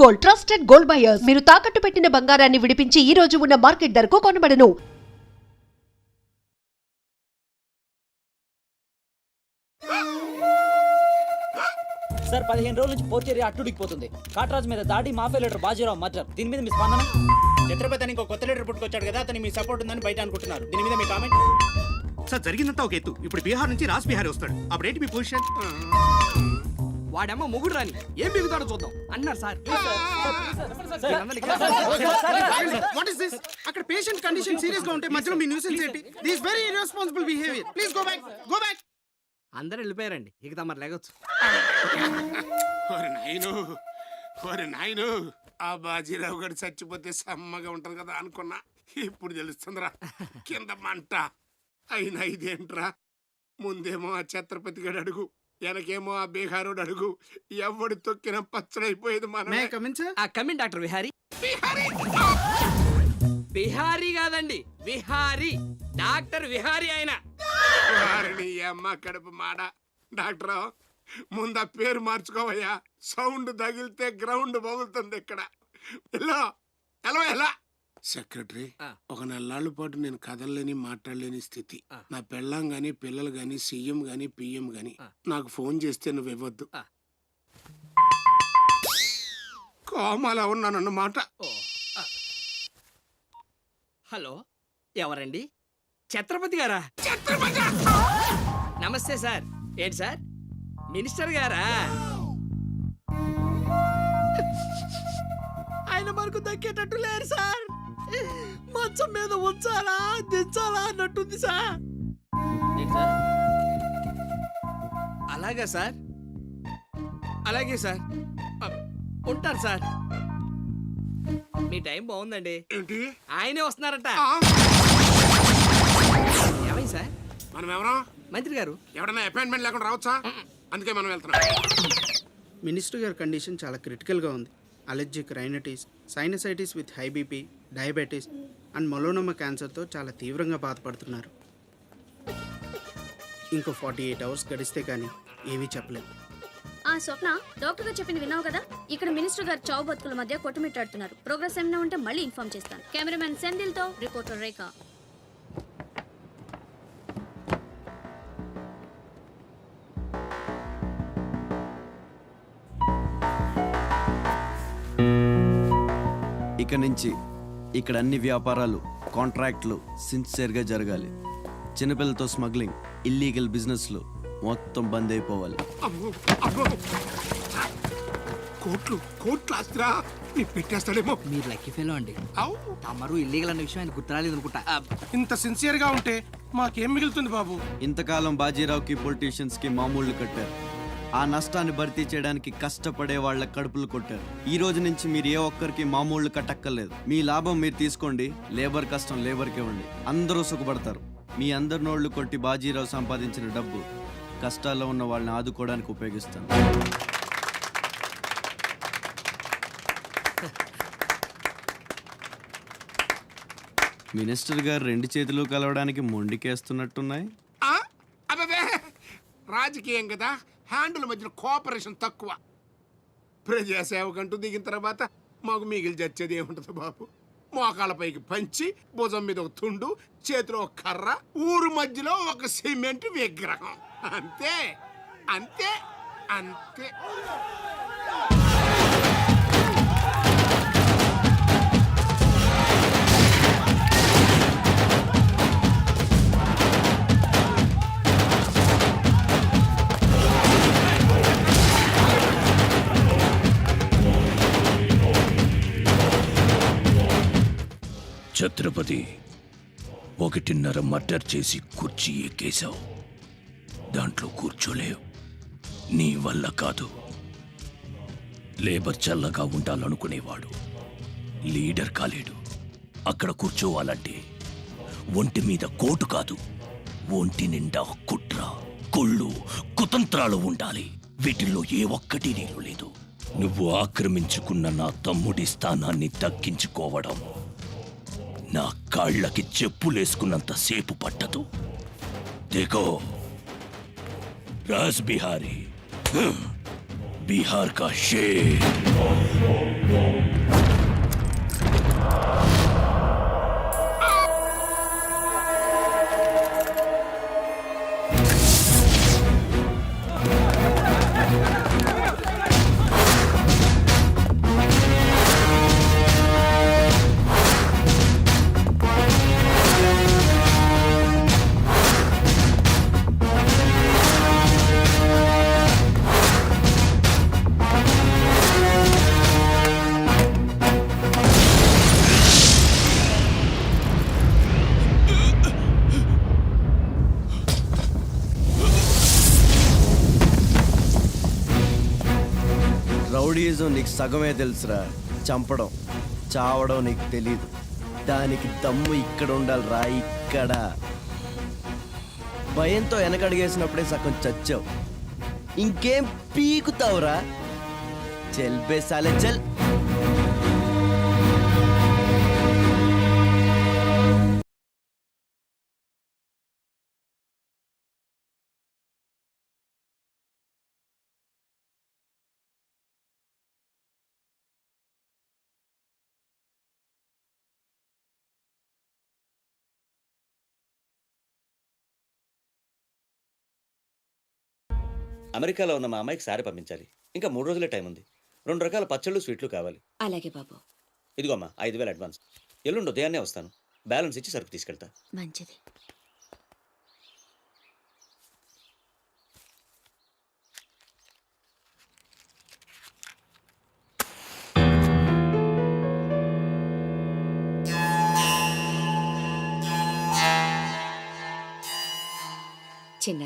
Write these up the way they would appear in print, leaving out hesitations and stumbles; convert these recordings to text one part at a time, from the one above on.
Gold, trusted gold buyers. మీరు తాకట్టు పెట్టిన బంగారాన్ని విడిపించి ఈ రోజు ఉన్న మార్కెట్ ధరకు కొనబడను. సార్ 15 రోజుల నుంచి పోర్చేరి అట్టుడికిపోతుంది. కాట్రాజ్ మీద దాడి, మాఫియా లీడర్ బాజీరావు మర్డర్. దీని మీద మీ స్పందన? ఛత్రపతి ఇంకో కొత్త లీడర్ పుట్టుకొచ్చాడు కదా, అతని మీ సపోర్ట్ ఉందని బయట అనుకుంటున్నారు. దీని మీద మీ కామెంట్? సార్ జరిగిందంతా ఒక ఎత్తు. ఇప్పుడు బీహార్ నుంచి రాజ్ బిహారీ వస్తాడు. అప్పుడేంటి మీ పొజిషన్? వాడమ్మ మొగుడు రాని ఏం బిగుతాడో చూద్దాం అన్నారు సార్. What is this? అక్కడ పేషెంట్ కండిషన్ సీరియస్ గా ఉంటే మధ్యలో మీ న్యూసెన్స్ ఏంటి? This very irresponsible behaviour. Please go back, go back. అందరూ వెళ్ళిపోయారండి, ఇక తమరు లేగొచ్చు. ఓరి నాయను, ఆ బాజీరావు గారు చచ్చిపోతే సమ్మగా ఉంటది కదా అనుకున్నా. ఇప్పుడు తెలుస్తుందిరా కింద మంట. అయినా ఇదేంట్రా, ముందేమో ఆ ఛత్రపతి గడు అడుగు, వెనకేమో ఆ బీహారోడు అడుగు. ఎవడు తొక్కిన పచ్చడైపోయేది మన. Coming doctor Vihari. బిహారీ కాదండి, విహారీ. డాక్టర్ విహారీ ఆయన. వారిని అమ్మ కడుపు మాడ. డాక్టర్ ముందు ఆ పేరు మార్చుకోవయ్యా. సౌండ్ తగిలితే గ్రౌండ్ బగులుతుంది ఇక్కడ. ఎలా ఎలా ఎలా సెక్రటరీ, ఒక నెలల పాటు నేను కదలలేని మాట్లాడలేని స్థితి. నా పెళ్ళాం గాని పిల్లలు గాని సీఎం గాని పిఎం గాని నాకు ఫోన్ చేస్తే నువ్వు ఇవ్వద్దు. కోమాలో ఉన్నానన్నమాట. హలో, ఎవరండి? ఛత్రపతి గారా? నమస్తే సార్. ఏంటి సార్, మినిస్టర్ గారా? ఆయన మనకు దక్కేటట్టు లేరు సార్. మంచం మీద ఉంచాలా దించాలా అన్నట్టుంది సార్. అలాగా సార్, అలాగే సార్, ఉంటారు సార్. మీ టైం బాగుందండి. ఏంటి? ఆయనే వస్తున్నారట. ఏమైంది సార్? మనం ఎవరో మంత్రి గారు. ఎవడన్నా అపాయింట్మెంట్ లేకుండా రావచ్చా? అందుకే మనం వెళ్తున్నాం. మినిస్టర్ గారి కండిషన్ చాలా క్రిటికల్గా ఉంది. Allergic rhinitis, sinusitis with high BP, diabetes and melanoma క్యాన్సర్తో చాలా తీవ్రంగా బాధపడుతున్నారు. ఇంకో 48 అవర్స్ గడిస్తే కానీ ఏమీ చెప్పలేదు. స్వప్న, డాక్టర్ గారు చెప్పింది విన్నావు కదా? ఇక్కడ మినిస్టర్ గారు చావు బతుకుల మధ్య కొట్టుమిట్టాడుతున్నారు. ప్రోగ్రెస్ ఏమైనా ఉంటే మళ్ళీ ఇన్ఫార్మ్ చేస్తాను. కెమెరామెన్ సెందిల్తో రిపోర్టర్ రేఖ. ఇక నుంచి ఇక్కడ అన్ని వ్యాపారాలు, కాంట్రాక్ట్లు సిన్సియర్గా జరగాలి. చిన్నపిల్లలతో స్మగ్లింగ్, ఇల్లీగల్ బిజినెస్లు మొత్తం బంద్ అయిపోవాలి. కోట్లు కోట్లు ఆస్తిరా, నీ పెట్టేస్తాడేమో. మీరు లక్కీ ఫెలో అండి. తమరు ఇల్లీగల్ అన్న విషయం ఆయన గుర్తురాలేదు అనుకుంటా. ఇంత సిన్సియర్ గా ఉంటే మాకేం మిగులుతుంది బాబు? ఇంతకాలం బాజీరావుకి పొలిటీషియన్స్కి మామూళ్ళు కట్టారు. ఆ నష్టాన్ని భర్తీ చేయడానికి కష్టపడే వాళ్ళ కడుపులు కొట్టారు. ఈ రోజు నుంచి మీరు ఏ ఒక్కరికి మామూళ్ళు కట్టక్కర్లేదు. మీ లాభం మీరు తీసుకోండి, లేబర్ కష్టం లేబర్కి ఇవ్వండి. అందరూ సుఖపడతారు. మీ అందరి నోళ్లు కొట్టి బాజీరావు సంపాదించిన డబ్బు కష్టాల్లో ఉన్న వాళ్ళని ఆదుకోవడానికి ఉపయోగిస్తాను. మినిస్టర్ గారు 2 చేతులు కలవడానికి మొండికేస్తున్నట్టున్నాయి. అబ్బే, రాజకీయం కదా, హ్యాండిల్ మధ్యలో కోఆపరేషన్ తక్కువ. ప్రజాసేవకంటూ దిగిన తర్వాత మాకు మిగిలి చచ్చేది ఏముంటుంది బాబు? మోకాళ్ళపైకి పంచి, భుజం మీద ఒక తుండు, చేతిలో ఒక కర్ర, ఊరు మధ్యలో ఒక సిమెంట్ విగ్రహం. అంతే అంతే అంతే. ఛత్రపతి, 1.5 మర్డర్ చేసి కుర్చీ ఎక్కేశావు. దాంట్లో కూర్చోలేవు. నీ వల్ల కాదు. లేబర్ చల్లగా ఉండాలనుకునేవాడు లీడర్ కాలేడు. అక్కడ కూర్చోవాలంటే ఒంటి మీద కోటు కాదు, ఒంటి నిండా కుట్ర, కుళ్ళు, కుతంత్రాలు ఉండాలి. వీటిల్లో ఏ ఒక్కటి నీరు లేదు. నువ్వు ఆక్రమించుకున్న నా తమ్ముడి స్థానాన్ని దక్కించుకోవడం నా కాళ్ళకి చెప్పులేసుకున్నంత సేపు పట్టదు. देखो राज बिहारी बिहार का शेर. సగమే తెలుసురా, చంపడం. చావడం నీకు తెలీదు. దానికి దమ్ము ఇక్కడ ఉండాలిరా, ఇక్కడ. భయంతో వెనకడిగేసినప్పుడే సగం చచ్చావు. ఇంకేం పీకుతావురా? చల్ బే సాలే చల్. అమెరికాలో ఉన్న మా అమ్మాయికి సారీ పంపించాలి. ఇంకా 3 రోజులే టైం ఉంది. 2 రకాల పచ్చళ్ళు, స్వీట్లు కావాలి. అలాగే బాబు. ఇదిగో అమ్మా 5,000 అడ్వాన్స్. ఎల్లుండి ఉదయాన్నే వస్తాను. బ్యాలెన్స్ ఇచ్చి సరుకు తీసుకెళ్తా. మంచిది. చిన్న,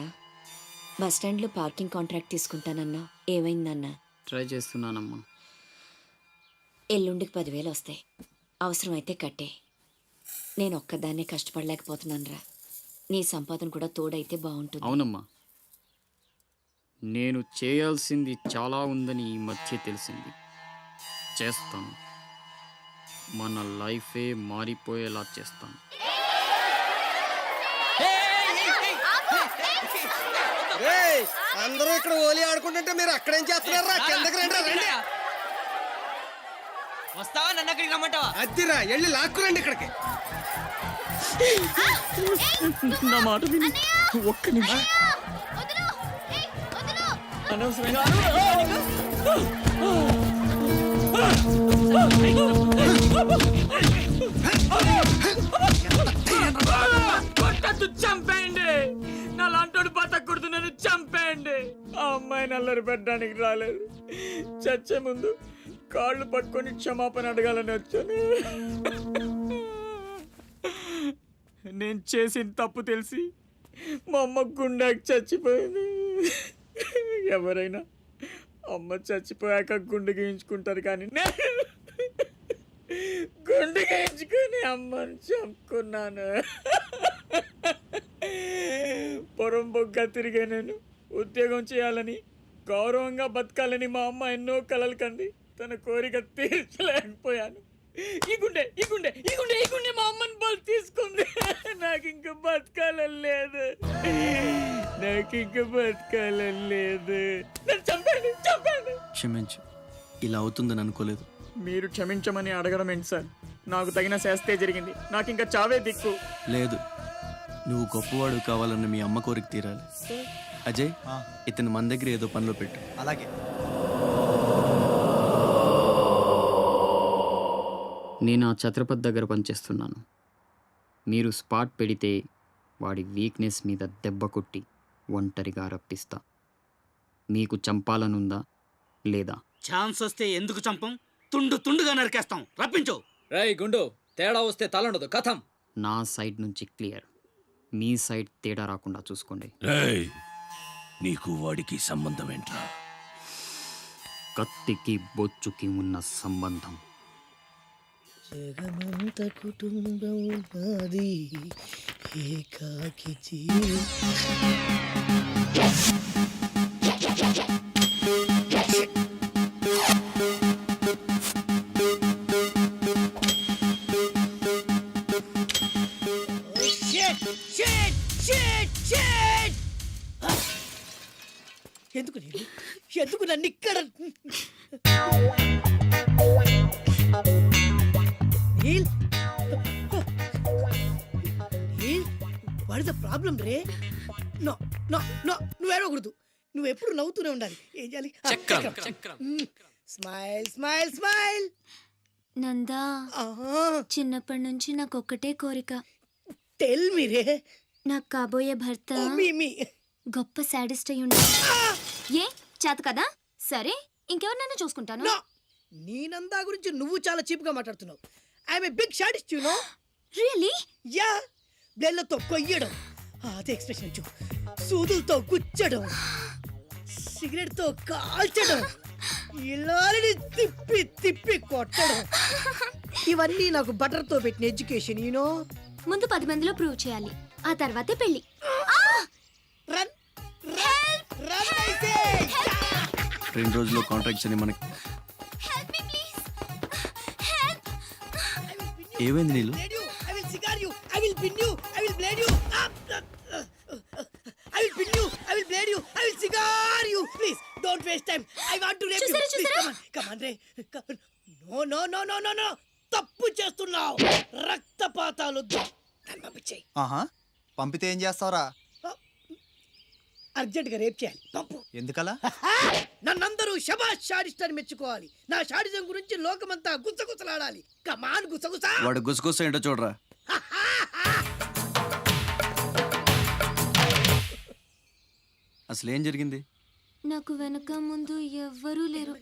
బస్ స్టాండ్లో పార్కింగ్ కాంట్రాక్ట్ తీసుకుంటానన్నా, ఏమైందన్నా? ట్రై చేస్తున్నానమ్మా. ఎల్లుండికి 10,000 వస్తాయి. అవసరమైతే కట్టే. నేను ఒక్కదాన్నే కష్టపడలేకపోతున్నానురా. నీ సంపాదన కూడా తోడైతే బాగుంటుంది. అవునమ్మా, నేను చేయాల్సింది చాలా ఉందని ఈ మధ్య తెలిసింది. చేస్తాను. మన లైఫే మారిపోయేలా చేస్తాను. అందరూ ఇక్కడ ఓలి ఆడుకుంటుంటే మీరు అక్కడేం చేస్తున్నారా? కిందకి రండి, రండి. వస్తావా? నన్ను అక్కడికి రమ్మంటావా? అద్దిరా, వెళ్ళి లాక్కురండి ఇక్కడికి. నా మాట విని ఒక్క నిమిషం. అనవసరంగా చంపేయండి. నా లాంటోడు బతకూడదు, నన్ను చంపేయండి. ఆ అమ్మాయిని అల్లరి పెట్టడానికి రాలేదు. చచ్చే ముందు కాళ్ళు పట్టుకొని క్షమాపణ అడగాలని వచ్చాను. నేను చేసిన తప్పు తెలిసి మా అమ్మ గుండెకి చచ్చిపోయింది. ఎవరైనా అమ్మ చచ్చిపోయాక గుండె గీయించుకుంటారు, కానీ నేను గుండె గీయించుకొని అమ్మని చంపుకున్నాను. పొరంబొగ్గా తిరిగే నేను ఉద్యోగం చేయాలని, గౌరవంగా బతకాలని మా అమ్మ ఎన్నో కలలు కంది. తన కోరిక తీర్చలేకపోయాను. ఈ గుండె మా అమ్మని బలి తీసుకుంది. నాకు ఇంకా బతకాలని లేదు. చంపండి. క్షమించు, ఇలా అవుతుందని అనుకోలేదు. మీరు క్షమించమని అడగడం ఏంటి సార్? నాకు తగిన శాస్తే జరిగింది. నాకు ఇంకా చావే దిక్కు లేదు. నువ్వు గొప్పవాడు కావాలని మీ అమ్మ కోరిక తీరాలి. అజయ్, ఇతను మన దగ్గర ఏదో పనిలో పెట్టు. అలాగే. నేను ఆ ఛత్రపతి దగ్గర పనిచేస్తున్నాను. మీరు స్పాట్ పెడితే వాడి వీక్నెస్ మీద దెబ్బ కొట్టి ఒంటరిగా రప్పిస్తా. మీకు చంపాలనుందా లేదా? ఛాన్స్ వస్తే ఎందుకు చంపం? తుండుగా నరికేస్తాం. రప్పించు. రై గుండు, తేడా వస్తే తలండదు. కథం. నా సైడ్ నుంచి క్లియర్. మీ సైడ్ తేడా రాకుండా చూసుకోండి. నీకు వాడికి సంబంధం ఏంట్రా? కత్తికి బొచ్చుకి ఉన్న సంబంధం. జగమంత కుటుంబం నాది, ఏకాకి ఎందుకు నన్ను ఇక్కడ వాట్ ఇస్ ద ప్రాబ్లం రే? నో నో నో, నువ్వు ఏడవకూడదు. నువ్వు ఎప్పుడు నవ్వుతూనే ఉండాలి. ఏం చేయాలి? Smile smile smile. నందా, చిన్నప్పటి నుంచి నాకు ఒక్కటే కోరిక. టెల్ మీ రే. నాకు కాబోయే భర్త మీ గొప్ప సాడిస్ట్ అయి ఉండాలి. ఏ చేత కదా? సరే, ఇంకెవరినైనా చూసుకుంటాను. నీ నందా గురించి నువ్వు చాలా చీప్ గా మాట్లాడుతున్నావు. I'm a big sadist, you know. Really? Yeah. బ్లేడ్లతో కొయ్యడం, అదే ఎక్స్ప్రెషన్ చూ, సూదులతో గుచ్చడం, సిగరెట్ తో కాల్చడం, ఇలాని తిప్పి తిప్పి కొట్టడం ఇవన్నీ నాకు బటర్ తో పెట్టిన ఎడ్యుకేషన్ యూనో. ముందు 10 మందిలో ప్రూవ్ చేయాలి, ఆ తర్వాతే పెళ్లి. రన్ రన్ అయితే 2 రోజుల్లో కాంట్రాక్ట్స్ అని మనకి ఏమైంది నీళ్ళు? I will cigar you. I will pin you. I will blade you. I will pin you. I will blade you. I will cigar you. Please don't waste time. I want to rape you. Please come on, Ray. No. తప్పు చేస్తున్నావు. రక్తపాతాలొద్దు. నన్ను పంపించేయ్. ఆహా పంపితే ఏం చేస్తావురా? Urgent గా rape చేయాలి. పంపు. ఎందుకలా? నన్నందరూ శబాష్ షాడిస్ట్ అని మెచ్చుకోవాలి. నా షాడిజం గురించి లోకమంతా గుసగుసలాడాలి. కమాన్ గుసగుసా. వాడు గుసగుస ఏంటో చూడరా. అసలు ఏం జరిగింది? నాకు వెనక ముందు ఎవ్వరూ లేరు.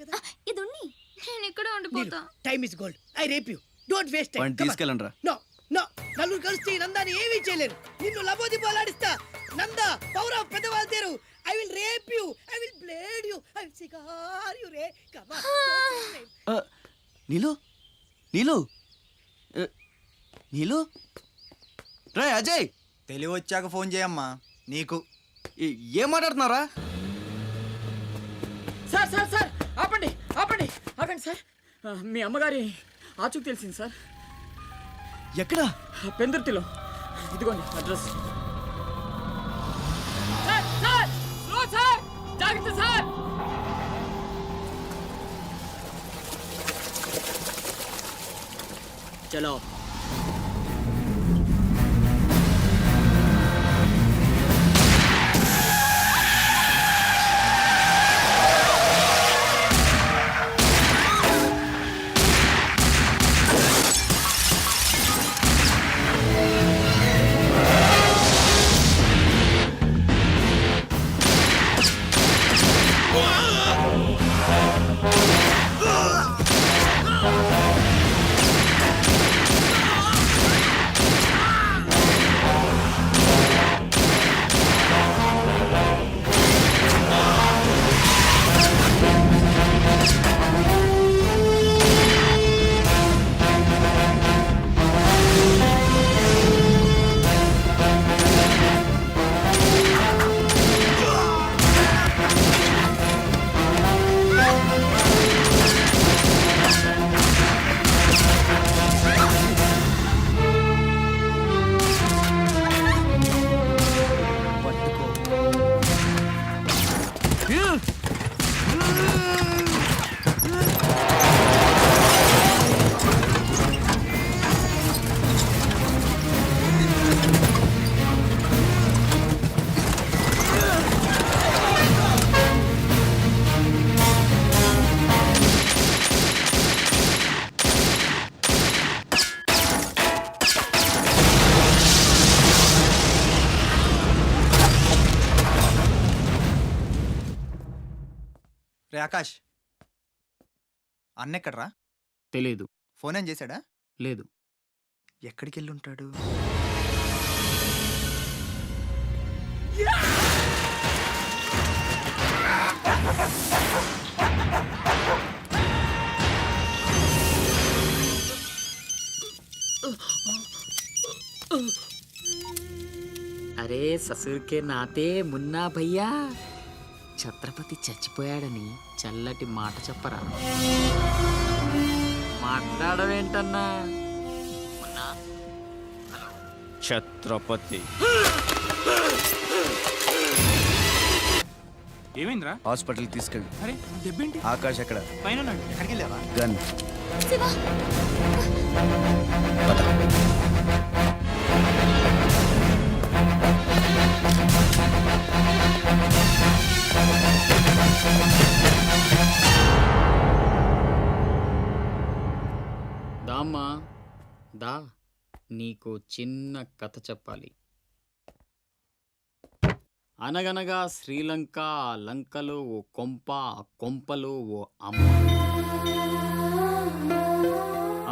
ఇది ఉన్ని నేను ఇక్కడ ఉండిపోతా. Time is gold. I rape you. Don't waste time. వాడిని తీసుకెళ్ళండి రా. నో నలుగురు కలిసి నందాని ఏమీ చేయలేరు. నిన్ను లబోది పోలాడిస్తా. నందా పౌరవ పెద్దవాళ్ళు తేరు. I will rape you. I will blade you. I will cigar you రే. Come on. నీలు నీలు నీలు రే అజయ్, తెలివి వచ్చాక ఫోన్ చేయమ్మా. నీకు ఏం మాట్లాడుతున్నారా? సార్ ఆపండి సార్. మీ అమ్మగారి ఆచూకు తెలిసింది సార్. ఎక్కడ? పెందుర్తిలో. ఇదిగోండి అడ్రస్. సార్ జాగ్రత్త సార్. చలో. రే ఆకాష్, అన్న ఎక్కడ్రా? తెలీదు. ఫోన్ ఏం చేశాడా? లేదు. ఎక్కడికి వెళ్ళి ఉంటాడు? అరే ససుర్కే నాతే మున్నా భయ్యా, ఛత్రపతి చచ్చిపోయాడని చల్లటి మాట చెప్పరా. మాట్లాడవేంటన్నా? ఛత్రపతి ఏమైందిరా? హాస్పిటల్ తీసుకెళ్ళి. అరే దెబ్బేంటి? ఆకాష్ ఎక్కడ? పైన ఉన్నాడు. ఎక్కడికి వెళ్ళావా? గన్. శివా దామ్మా దా, నీకు చిన్న కథ చెప్పాలి. అనగనగా శ్రీలంక, ఆ లంకలో ఓ కొంప, ఆ కొంపలో ఓ అమ్మ.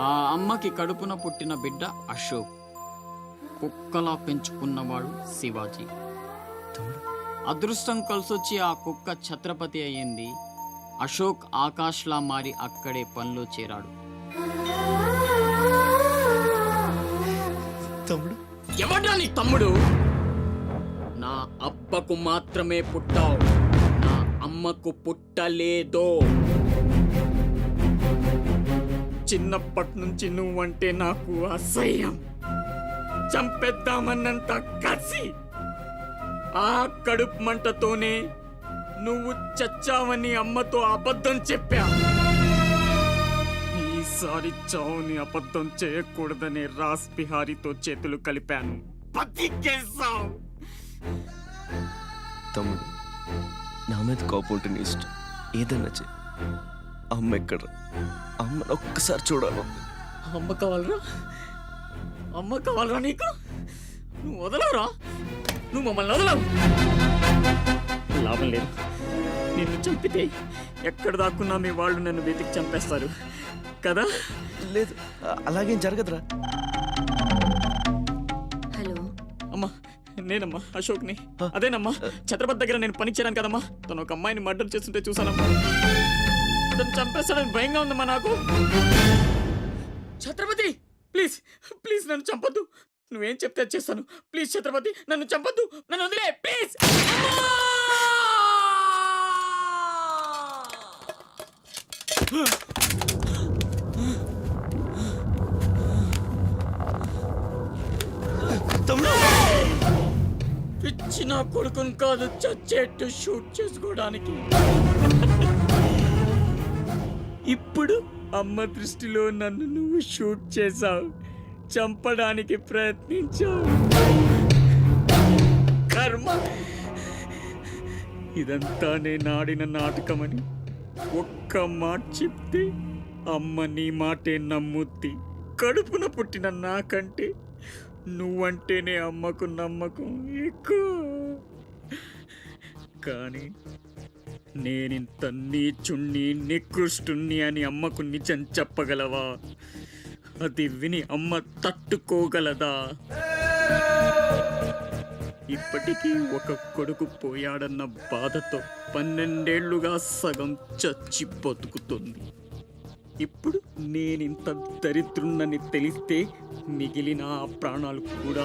ఆ అమ్మకి కడుపున పుట్టిన బిడ్డ అశోక్. కుక్కలా పెంచుకున్నవాడు శివాజీ. అదృష్టం కలిసొచ్చి ఆ కుక్క ఛత్రపతి అయ్యింది. అశోక్ ఆకాష్లా మారి అక్కడే పనిలో చేరాడు. తమ్ముడు ఎవడ్రా నీ తమ్ముడు? నా అబ్బకు మాత్రమే పుట్టావు, నా అమ్మకు పుట్టలేదో. చిన్నప్పటి నుంచి నువ్వంటే నాకు అసహ్యం, చంపేద్దామన్నంత కసి. ఆ కడుపు మంటతోనే నువ్వు చచ్చావని అమ్మతో అబద్ధం చెప్పా. ఈసారి చావుని అబద్ధం చేయకూడదని రాస్ బిహారీతో చేతులు కలిపాను. బతికేశావు. తమ్ముడు, నా మీద కోపం ఉంటే నీ ఇష్టం, ఏదన్నా చెయ్యి. అమ్మ ఎక్కడ? అమ్మని ఒక్కసారి చూడాలి. అమ్మ కావాలరా? అమ్మ కావాలరా నీకు? నువ్వు వదలవురా, నువ్వు మమ్మల్ని వదలవు. లాభం లేదు, నిన్ను చంపితే ఎక్కడ దాక్కున్నా మీ వాళ్ళు నన్ను వెతికి చంపేస్తారు కదా. లేదు, అలాగేం జరగదురా. హలో, అమ్మా, నేనమ్మా అశోక్ని. అదేనమ్మా, ఛత్రపతి దగ్గర నేను పని చేయను కదమ్మా. తను ఒక అమ్మాయిని మర్డర్ చేస్తుంటే చూసానమ్మా. తను చంపేస్తాడని భయంగా ఉందమ్మా నాకు. ఛత్రపతి, ప్లీజ్ ప్లీజ్ నన్ను చంపొద్దు. నువ్వేం చెప్తే చేస్తాను. ప్లీజ్ ఛత్రపతి, నన్ను చంపొద్దు, నన్ను వదిలే ప్లీజ్. పిచ్చి నా కొడుకుని కాదు చచ్చేట్టు షూట్ చేసుకోవడానికి. ఇప్పుడు అమ్మ దృష్టిలో నన్ను నువ్వు షూట్ చేశావు, చంపడానికి ప్రయత్నించావు. కర్మ. ఇదంతా నేను ఆడిన నాటకమని ఒక్క మాట చెప్తే అమ్మ నీ మాటే నమ్ముద్ది. కడుపున పుట్టిన నాకంటే నువ్వంటేనే అమ్మకు నమ్మకం ఎక్కువ. కానీ నేనింత నీచుణ్ణి నికృష్టుణ్ణి అని అమ్మకు నిజం చెప్పగలవా? అది విని అమ్మ తట్టుకోగలదా? ఇప్పటికీ ఒక కొడుకు పోయాడన్న బాధతో 12 ఏళ్లుగా సగం చచ్చి బతుకుతుంది. ఇప్పుడు నేనింత దరిద్రున్నని తెలిస్తే మిగిలిన ఆ ప్రాణాలు కూడా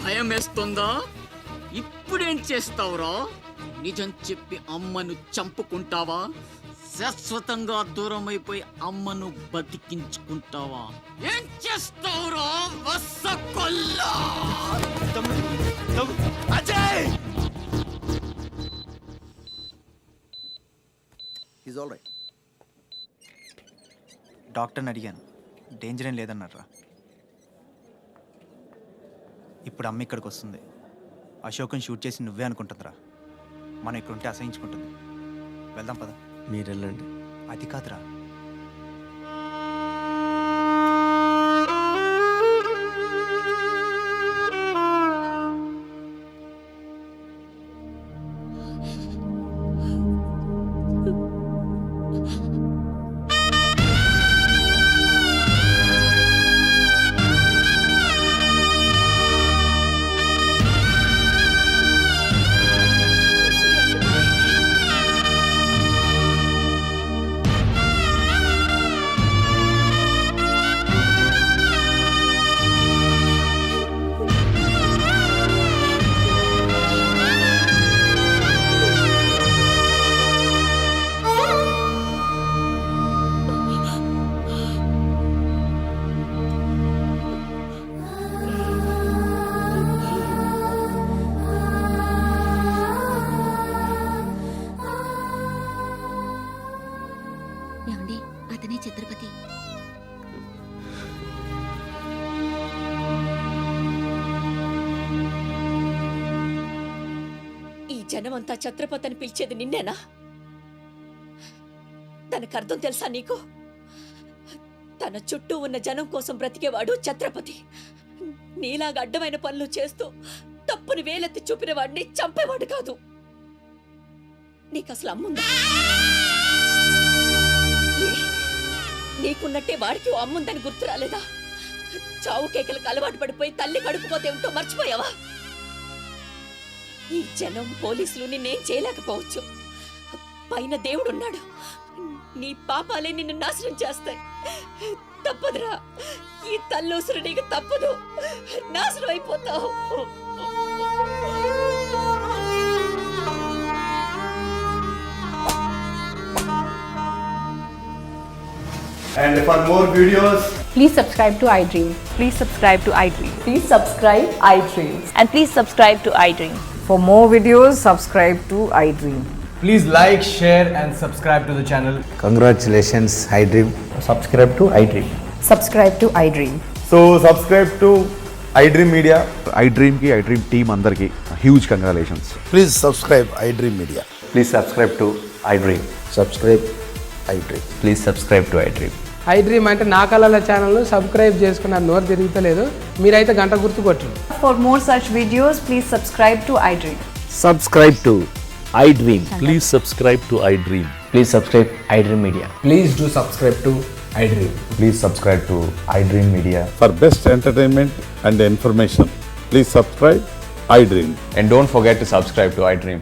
భయం వేస్తుందా? ఇప్పుడేం చేస్తావురా? నిజం చెప్పి అమ్మను చంపుకుంటావా? శాశ్వతంగా దూరం అయిపోయి అమ్మను బతికించుకుంటావా? ఏం చేస్తావురా వస్సకొల్లా? అజయ్! Is all right. డాక్టర్ని అడిగాను, డేంజర్ ఏం లేదన్నారా. ఇప్పుడు అమ్మ ఇక్కడికి వస్తుంది. అశోక్ని షూట్ చేసి నువ్వే అనుకుంటుందిరా. మనం ఇక్కడ ఉంటే అసహించుకుంటుంది. వెళ్దాం పద. మీరు వెళ్ళండి. అది కాదురా, ఏమండి, అతనే ఛత్రపతి. ఈ జనమంతా ఛత్రపతి అని పిలిచేది నిన్నేనా? దానికి అర్థం తెలుసా నీకు? తన చుట్టూ ఉన్న జనం కోసం బ్రతికేవాడు ఛత్రపతి. నీలాగా అడ్డమైన పనులు చేస్తూ తప్పుని వేలెత్తి చూపిన వాడిని చంపేవాడు కాదు. నీకు అసలు అమ్ముందా? నీకున్నట్టే వాడికి ఓ అమ్ముందని గుర్తు రాలేదా? చావు కేకలకు అలవాటు పడిపోయి తల్లి కడుపుపోతే ఉంటో మర్చిపోయావా? ఈ జనం పోలీసులు నిన్నేం చేయలేకపోవచ్చు. పైన దేవుడున్నాడు. నీ పాపాలే నిన్ను నాశనం చేస్తాయి. తప్పదురా, ఈ తల్లూసురు నీకు తప్పదు. నాశనం అయిపోతావు. And for more videos, please subscribe to iDream. Please subscribe to iDream. Please subscribe iDream. And please subscribe to iDream. For more videos, subscribe to iDream. please like, share, and subscribe to the channel. Congratulations iDream. Subscribe to iDream. Subscribe to iDream. So subscribe to iDream Media. iDream ki iDream team andarki huge congratulations. Please subscribe iDream media. Please subscribe to iDream. Subscribe iDream. Please subscribe to iDream. iDream అంటే నా కళల channel subscribe చేసుకున్న నోరు తిరుగుతలేదు. మీరైతే గంట గుర్తు కొట్టండి. For more such videos, please subscribe to iDream. Subscribe to iDream. Please subscribe to iDream. Please subscribe iDream Media. Please do subscribe to iDream. Please subscribe to iDream Media. For best entertainment and information, please subscribe iDream. And don't forget to subscribe to iDream.